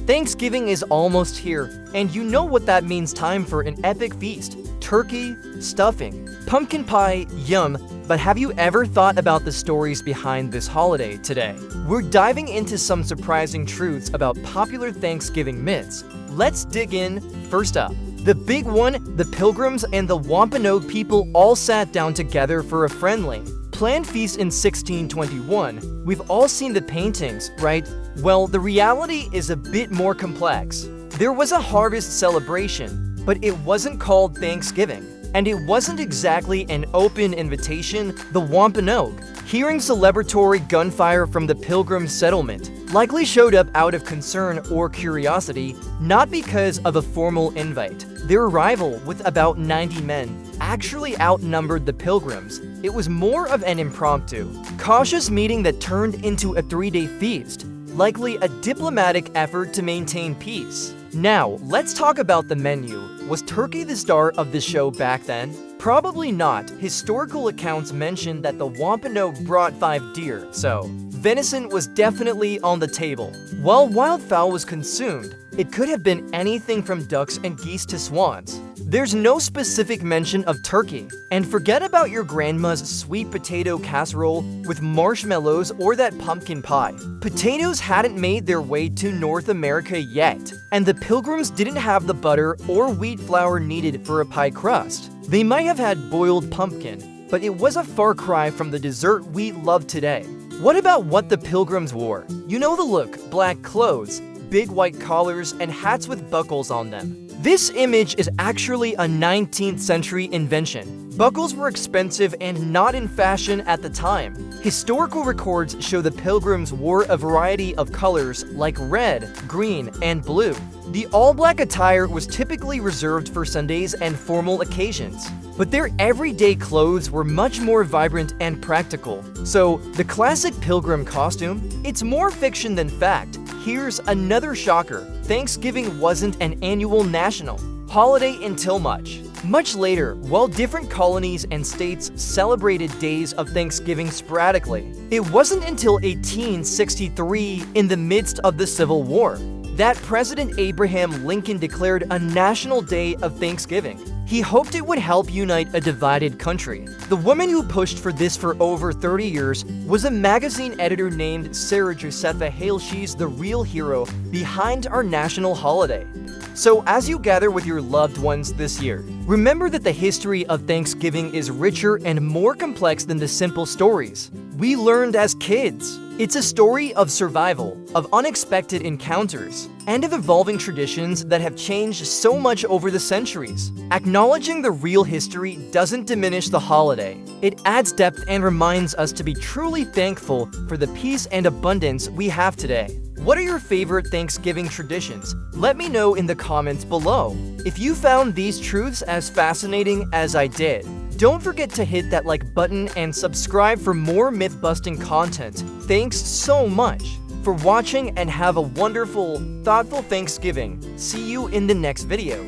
Thanksgiving is almost here, and you know what that means: time for an epic feast. Turkey, stuffing, pumpkin pie, yum. But have you ever thought about the stories behind this holiday today? We're diving into some surprising truths about popular Thanksgiving myths. Let's dig in. First up, the big one: the Pilgrims and the Wampanoag people all sat down together for a friendly, planned feast in 1621. We've all seen the paintings, right? Well, the reality is a bit more complex. There was a harvest celebration, but it wasn't called Thanksgiving. And it wasn't exactly an open invitation. The Wampanoag, hearing celebratory gunfire from the Pilgrim settlement, likely showed up out of concern or curiosity, not because of a formal invite. Their arrival, with about 90 men, actually outnumbered the Pilgrims. It was more of an impromptu, cautious meeting that turned into a 3-day feast, likely a diplomatic effort to maintain peace. Now, let's talk about the menu. Was turkey the star of the show back then? Probably not. Historical accounts mention that the Wampanoag brought 5 deer, so venison was definitely on the table. While wildfowl was consumed, it could have been anything from ducks and geese to swans. There's no specific mention of turkey. And forget about your grandma's sweet potato casserole with marshmallows or that pumpkin pie. Potatoes hadn't made their way to North America yet, and the Pilgrims didn't have the butter or wheat flour needed for a pie crust. They might have had boiled pumpkin, but it was a far cry from the dessert we love today. What about what the Pilgrims wore? You know the look: black clothes, big white collars, and hats with buckles on them. This image is actually a 19th century invention. Buckles were expensive and not in fashion at the time. Historical records show the Pilgrims wore a variety of colors like red, green, and blue. The all-black attire was typically reserved for Sundays and formal occasions, but their everyday clothes were much more vibrant and practical. So, the classic Pilgrim costume? It's more fiction than fact. Here's another shocker: Thanksgiving wasn't an annual national holiday until much later, while different colonies and states celebrated days of Thanksgiving sporadically. It wasn't until 1863, in the midst of the Civil War, that President Abraham Lincoln declared a national day of Thanksgiving. He hoped it would help unite a divided country. The woman who pushed for this for over 30 years was a magazine editor named Sarah Josepha Hale. She's the real hero behind our national holiday. So as you gather with your loved ones this year, remember that the history of Thanksgiving is richer and more complex than the simple stories we learned as kids. It's a story of survival, of unexpected encounters, and of evolving traditions that have changed so much over the centuries. Acknowledging the real history doesn't diminish the holiday. It adds depth and reminds us to be truly thankful for the peace and abundance we have today. What are your favorite Thanksgiving traditions? Let me know in the comments below. If you found these truths as fascinating as I did, don't forget to hit that like button and subscribe for more myth-busting content. Thanks so much for watching and have a wonderful, thoughtful Thanksgiving. See you in the next video.